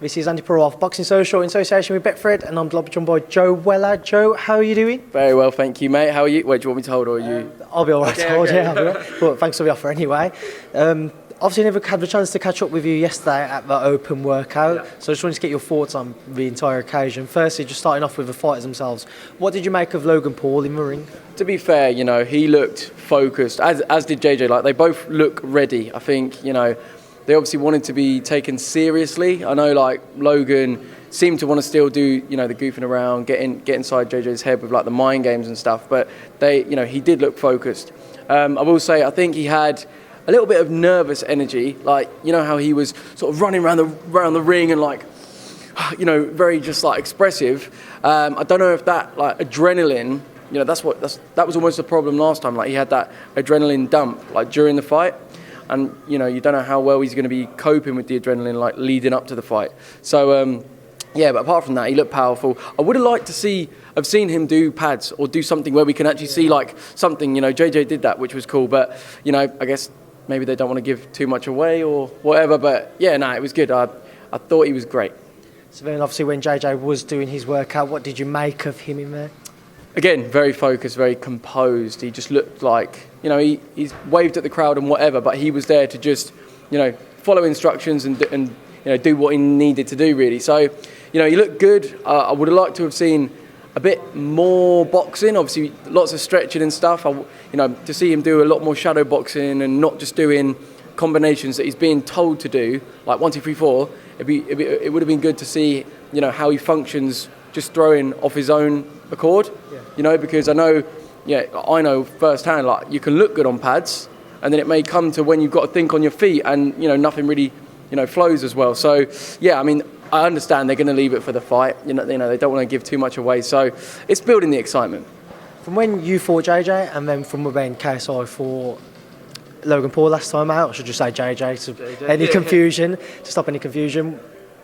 This is Andy Pearl of Boxing Social in association with Betfred, and I'm joined by Joe Weller. Joe, how are you doing? Very well, thank you, mate. How are you? Wait, do you want me to hold or are you? I'll be all right. Okay. Yeah, I'll be all right. But thanks for the offer anyway. Obviously, never had the chance to catch up with you yesterday at the open workout, so I just wanted to get your thoughts on the entire occasion. Firstly, just starting off with the fighters themselves, what did you make of Logan Paul in the ring? To be fair, he looked focused, as did JJ. Like, they both look ready. I think, they obviously wanted to be taken seriously. I know, like, Logan seemed to want to still do, the goofing around, get inside JJ's head with, like, the mind games and stuff, but he did look focused. I will say, I think he had a little bit of nervous energy, like, how he was sort of running around the ring and, like, very just, like, expressive. I don't know if that, like, adrenaline, that was almost the problem last time. Like, he had that adrenaline dump, like, during the fight, and you don't know how well he's going to be coping with the adrenaline, like, leading up to the fight. So but apart from that, he looked powerful. I would have liked to have seen him do pads or do something where we can actually see, like, something. JJ did that, which was cool, but I guess maybe they don't want to give too much away or whatever, but it was good. I thought he was great. So then obviously when JJ was doing his workout, what did you make of him in there? Again, very focused, very composed. He just looked like, he's waved at the crowd and whatever, but he was there to just, follow instructions and do what he needed to do, really. So, he looked good. I would have liked to have seen a bit more boxing, obviously lots of stretching and stuff. To see him do a lot more shadow boxing and not just doing combinations that he's being told to do, like 1, 2, 3, 4. It would have been good to see, how he functions just throwing off his own accord. Yeah. Because I know firsthand, like, you can look good on pads, and then it may come to when you've got to think on your feet, and nothing really, flows as well. So I understand they're going to leave it for the fight. They don't want to give too much away. So it's building the excitement. From when you fought JJ, and then from when KSI fought Logan Paul last time out, I should just say JJ, to stop any confusion.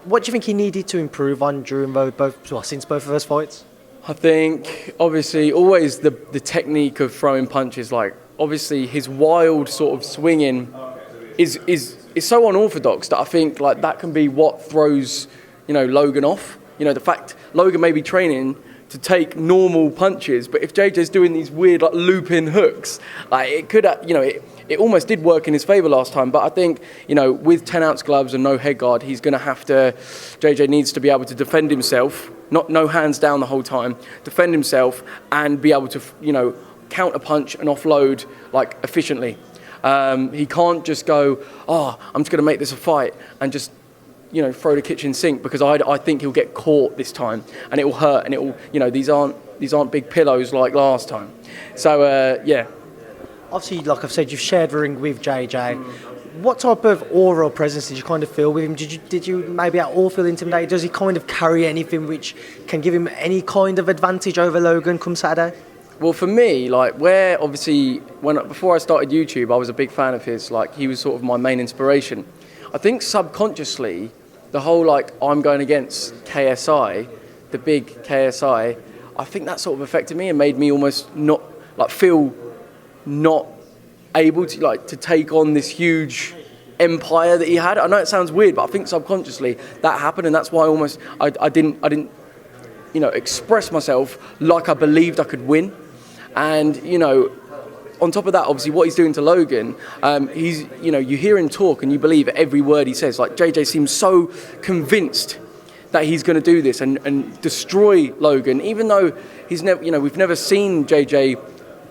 What do you think he needed to improve on since both of those fights? I think, obviously, always the technique of throwing punches. Like, obviously, his wild sort of swinging is so unorthodox that I think, like, that can be what throws, Logan off. The fact Logan may be training to take normal punches, but if JJ's doing these weird, like, looping hooks, like, it could, it almost did work in his favour last time. But I think, with 10-ounce gloves and no head guard, JJ needs to be able to defend himself, no hands down the whole time, defend himself and be able to, counter punch and offload, like, efficiently. He can't just go, I'm just going to make this a fight and just, throw the kitchen sink, because I think he'll get caught this time and it will hurt, and it will, these aren't big pillows like last time. So, Obviously, like I've said, you've shared the ring with JJ. What type of aura or presence did you kind of feel with him? Did you maybe at all feel intimidated? Does he kind of carry anything which can give him any kind of advantage over Logan come Saturday? Well, for me, like, before I started YouTube, I was a big fan of his. Like, he was sort of my main inspiration. I think subconsciously, the whole, like, I'm going against KSI, the big KSI, I think that sort of affected me and made me almost not, like, feel not able to, like, to take on this huge empire that he had. I know it sounds weird, but I think subconsciously that happened, and that's why I didn't express myself like I believed I could win. And on top of that, obviously what he's doing to Logan, he's you hear him talk and you believe every word he says. Like, JJ seems so convinced that he's going to do this and destroy Logan, even though he's never, we've never seen JJ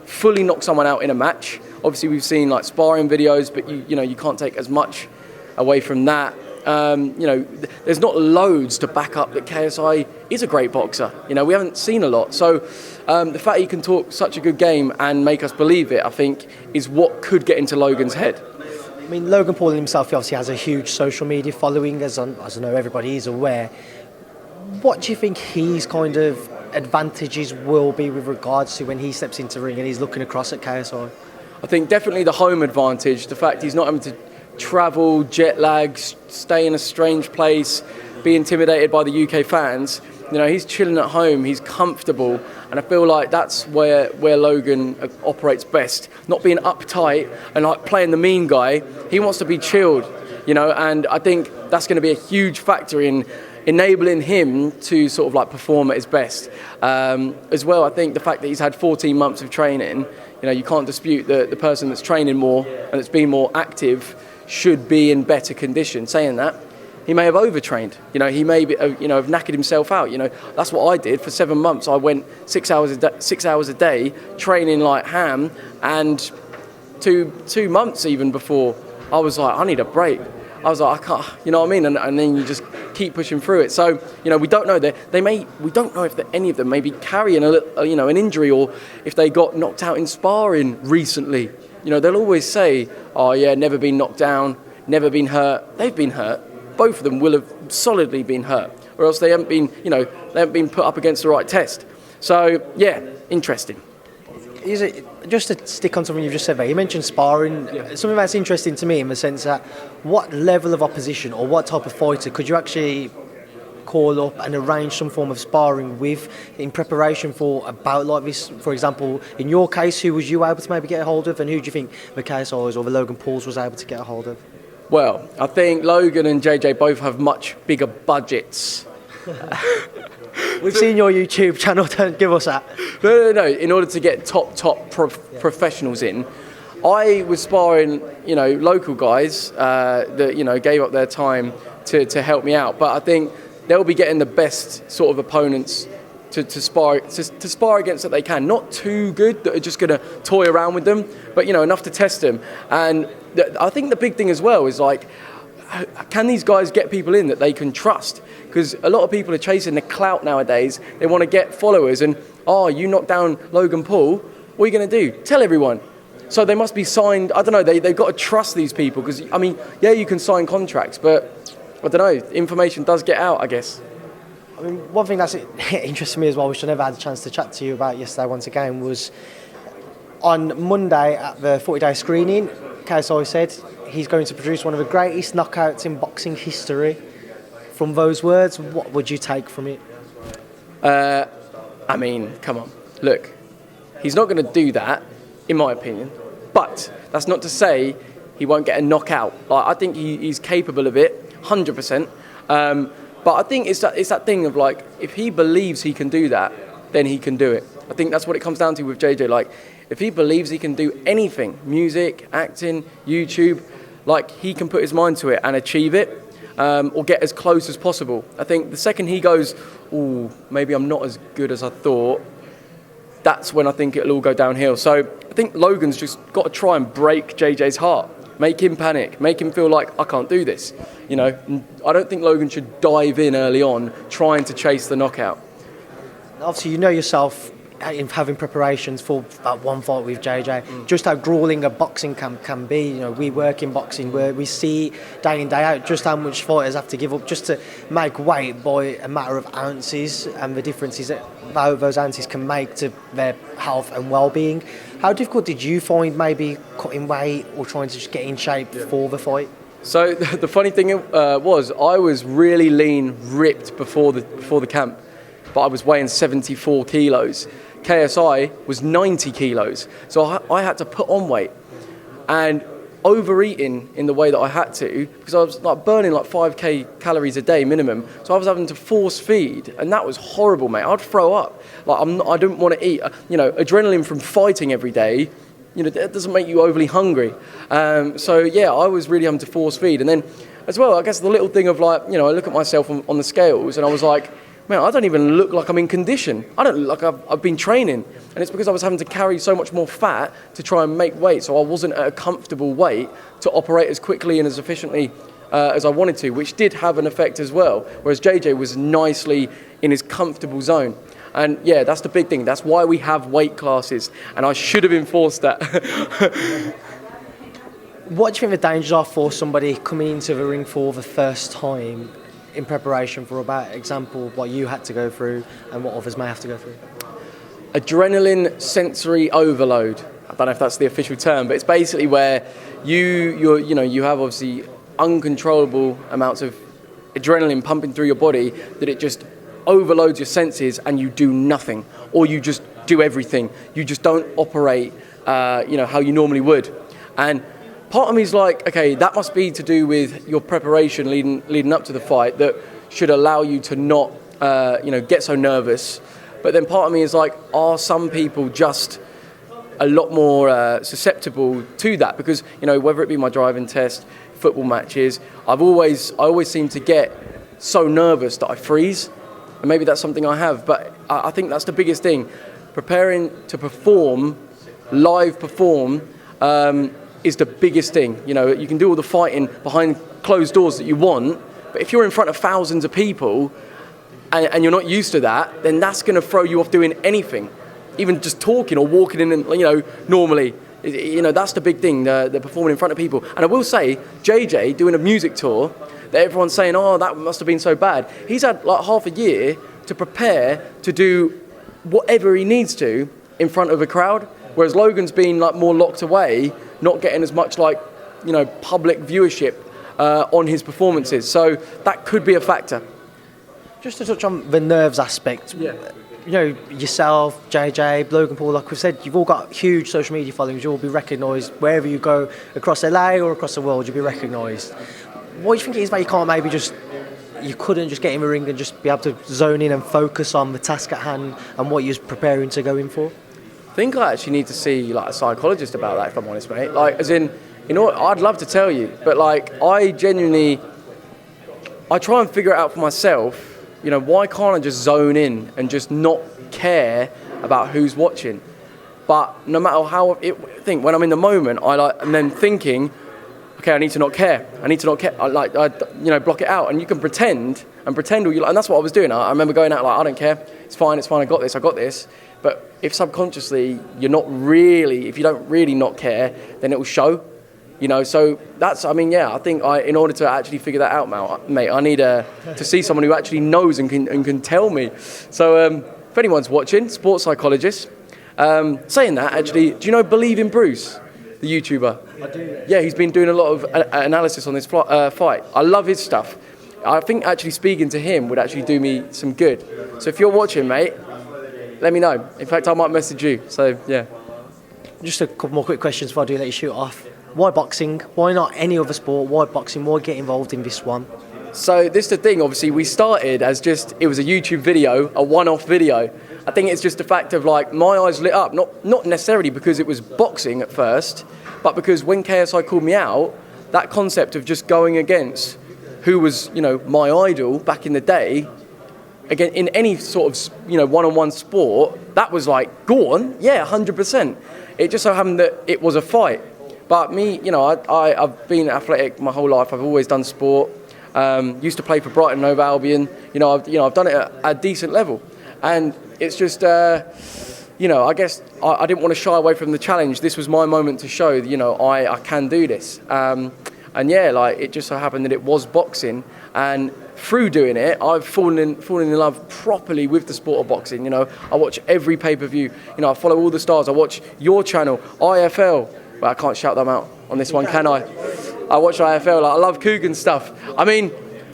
fully knock someone out in a match. Obviously, we've seen, like, sparring videos, but you can't take as much away from that. There's not loads to back up that KSI is a great boxer. We haven't seen a lot. So the fact he can talk such a good game and make us believe it, I think, is what could get into Logan's head. I mean, Logan Paul himself, he obviously has a huge social media following, as I know everybody is aware. What do you think his kind of advantages will be with regards to when he steps into the ring and he's looking across at KSI? I think definitely the home advantage, the fact he's not having to travel, jet lag, stay in a strange place, be intimidated by the UK fans. He's chilling at home, he's comfortable, and I feel like that's where Logan operates best. Not being uptight and, like, playing the mean guy. He wants to be chilled. and I think that's going to be a huge factor in enabling him to sort of like perform at his best. As well, I think the fact that he's had 14 months of training, you can't dispute that the person that's training more and that's been more active should be in better condition. Saying that, he may have overtrained. He may be, have knackered himself out. That's what I did for 7 months. I went 6 hours a day training like ham, and two months even before, I was like, I need a break. I was like, I can't, you know what I mean? And then you just keep pushing through it. So, we don't know that we don't know if any of them maybe carrying an injury, or if they got knocked out in sparring recently. They'll always say, oh yeah, never been knocked down, never been hurt. They've been hurt. Both of them will have solidly been hurt, or else they haven't been put up against the right test. So yeah, interesting. Is it, just to stick on something you've just said there, you mentioned sparring. Yeah. Something that's interesting to me in the sense that what level of opposition or what type of fighter could you actually call up and arrange some form of sparring with in preparation for a bout like this? For example, in your case, who was you able to maybe get a hold of, and who do you think the KSI's or the Logan Pauls was able to get a hold of? Well, I think Logan and JJ both have much bigger budgets. We've seen your YouTube channel, don't give us that. No. In order to get top professionals in, I was sparring, local guys that, gave up their time to help me out. But I think they'll be getting the best sort of opponents to spar against that they can. Not too good that are just going to toy around with them, but, enough to test them. And I think the big thing as well is like, can these guys get people in that they can trust? Because a lot of people are chasing the clout nowadays. They want to get followers, and you knocked down Logan Paul, what are you going to do? Tell everyone. So they must be signed. I don't know. They've got to trust these people, because you can sign contracts, but I don't know. Information does get out, I guess. One thing that's interesting me as well, which I never had a chance to chat to you about yesterday once again, was on Monday at the 40-day screening, KSI said he's going to produce one of the greatest knockouts in boxing history. From those words, what would you take from it? Come on. Look, he's not going to do that, in my opinion. But that's not to say he won't get a knockout. I think he's capable of it, 100%. But I think it's that thing of like, if he believes he can do that, then he can do it. I think that's what it comes down to with JJ. Like, if he believes he can do anything, music, acting, YouTube, like he can put his mind to it and achieve it. Or get as close as possible. I think the second he goes, maybe I'm not as good as I thought, that's when I think it'll all go downhill. So I think Logan's just got to try and break JJ's heart, make him panic, make him feel like, I can't do this. I don't think Logan should dive in early on trying to chase the knockout. Obviously, yourself, in having preparations for that one fight with JJ, just how grueling a boxing camp can be. We work in boxing where we see day in, day out just how much fighters have to give up just to make weight by a matter of ounces, and the differences that those ounces can make to their health and well-being. How difficult did you find maybe cutting weight or trying to just get in shape for the fight? So the funny thing was I was really lean, ripped before the camp, but I was weighing 74 kilos. KSI was 90 kilos. So I had to put on weight, and overeating in the way that I had to, because I was like burning like 5k calories a day minimum. So I was having to force feed, and that was horrible, mate. I'd throw up. Like I didn't want to eat. Adrenaline from fighting every day, that doesn't make you overly hungry. So yeah, I was really having to force feed. And then as well, I guess the little thing of like, I look at myself on the scales, and I was like, man, I don't even look like I'm in condition. I don't look like I've been training. And it's because I was having to carry so much more fat to try and make weight. So I wasn't at a comfortable weight to operate as quickly and as efficiently as I wanted to, which did have an effect as well. Whereas JJ was nicely in his comfortable zone. And yeah, that's the big thing. That's why we have weight classes. And I should have enforced that. What do you think the dangers are for somebody coming into the ring for the first time in preparation for a bout? Example, what you had to go through and what others may have to go through? Adrenaline sensory overload. I don't know if that's the official term, but it's basically where you have obviously uncontrollable amounts of adrenaline pumping through your body that it just overloads your senses and you do nothing, or you just do everything. You just don't operate how you normally would. And part of me is like, okay, that must be to do with your preparation leading up to the fight that should allow you to not, get so nervous. But then part of me is like, are some people just a lot more susceptible to that? Because, whether it be my driving test, football matches, I always seem to get so nervous that I freeze. And maybe that's something I have. But I think that's the biggest thing. Preparing to perform, live perform, is the biggest thing. You can do all the fighting behind closed doors that you want, but if you're in front of thousands of people and you're not used to that, then that's going to throw you off doing anything, even just talking or walking in, normally. That's the big thing, the performing in front of people. And I will say, JJ doing a music tour, that everyone's saying, oh, that must have been so bad. He's had like half a year to prepare to do whatever he needs to in front of a crowd, whereas Logan's been like more locked away, not getting as much public viewership on his performances. So that could be a factor. Just to touch on the nerves aspect, yourself, JJ, Logan Paul, like we've said, you've all got huge social media followings. You'll be recognised wherever you go across LA or across the world. You'll be recognised. What do you think it is that you couldn't just get in the ring and just be able to zone in and focus on the task at hand and what you're preparing to go in for? I think I actually need to see a psychologist about that, if I'm honest, mate. I'd love to tell you, but I try and figure it out for myself. Why can't I just zone in and just not care about who's watching? But no matter how when I'm in the moment, I'm then thinking, okay, I need to not care. I block it out. And you can pretend and that's what I was doing. I remember going out I don't care. It's fine. I got this. But if subconsciously if you don't really not care, then it will show. So that's, I think in order to actually figure that out, mate, I need to see someone who actually knows and can tell me. So if anyone's watching, sports psychologist, saying that, actually, do you know Believe in Bruce, the YouTuber? I do. Yeah, he's been doing a lot of analysis on this fight. I love his stuff. I think actually speaking to him would actually do me some good. So if you're watching, mate, let me know. In fact, I might message you. So, yeah. Just a couple more quick questions before I do let you shoot off. Why boxing? Why not any other sport? Why boxing? Why get involved in this one? So this is the thing, obviously, we started as it was a YouTube video, a one-off video. I think it's just the fact of my eyes lit up, not necessarily because it was boxing at first, but because when KSI called me out, that concept of just going against who was, my idol back in the day, again, in any sort of, one-on-one sport, that was go on, yeah, 100%. It just so happened that it was a fight. But me, I've been athletic my whole life. I've always done sport. Used to play for Brighton and Hove Albion. I've done it at a decent level. And it's just, I guess I didn't want to shy away from the challenge. This was my moment to show, I can do this. It just so happened that it was boxing. And through doing it, I've fallen in love properly with the sport of boxing. I watch every pay-per-view. I follow all the stars. I watch your channel, IFL. Well, I can't shout them out on this one, can I? I watch IFL. I love Coogan stuff.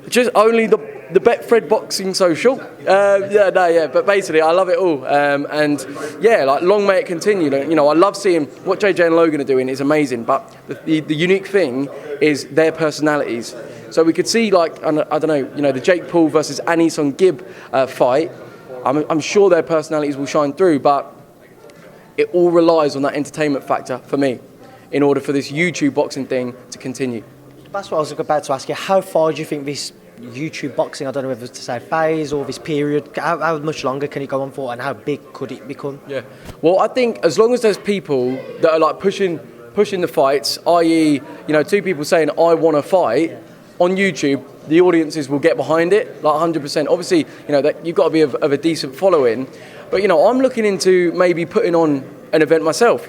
Just only the Betfred Boxing Social. But basically, I love it all. Long may it continue. I love seeing what JJ and Logan are doing. Is amazing. But the unique thing is their personalities. So we could see, I don't know, the Jake Paul versus Anison Gibb fight. I'm sure their personalities will shine through, but it all relies on that entertainment factor for me in order for this YouTube boxing thing to continue. That's what I was about to ask you. How far do you think this YouTube boxing, I don't know whether to say phase or this period, how much longer can it go on for and how big could it become? Yeah. Well, I think as long as there's people that are pushing the fights, i.e., two people saying, I want to fight, on YouTube, the audiences will get behind it, 100%. Obviously, that you've got to be of a decent following. But, I'm looking into maybe putting on an event myself,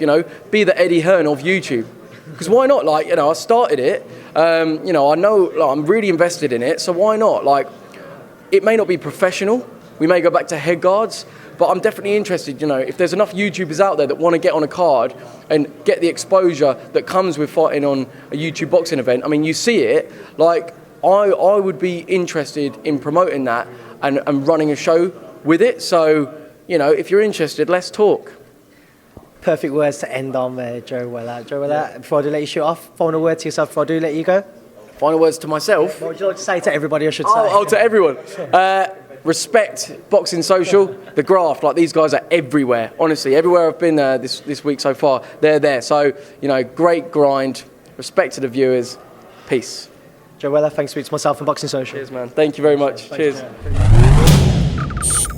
be the Eddie Hearn of YouTube. Because why not? I started it, I know I'm really invested in it, so why not? It may not be professional, we may go back to head guards, but I'm definitely interested, if there's enough YouTubers out there that want to get on a card and get the exposure that comes with fighting on a YouTube boxing event. You see it, I would be interested in promoting that and running a show with it. So, if you're interested, let's talk. Perfect words to end on there, Joe Weller. Joe Weller, before I do let you shoot off, final word to yourself before I do let you go. Final words to myself. What would you like to say to everybody, I should say? Oh, to everyone. Respect Boxing Social, the graft. Like, these guys are everywhere. Honestly, everywhere I've been this week so far, they're there. So, you know, great grind. Respect to the viewers. Peace. Joe Weller, thanks for speaking to myself and Boxing Social. Cheers, man. Thank you very much. Thanks, Cheers. man.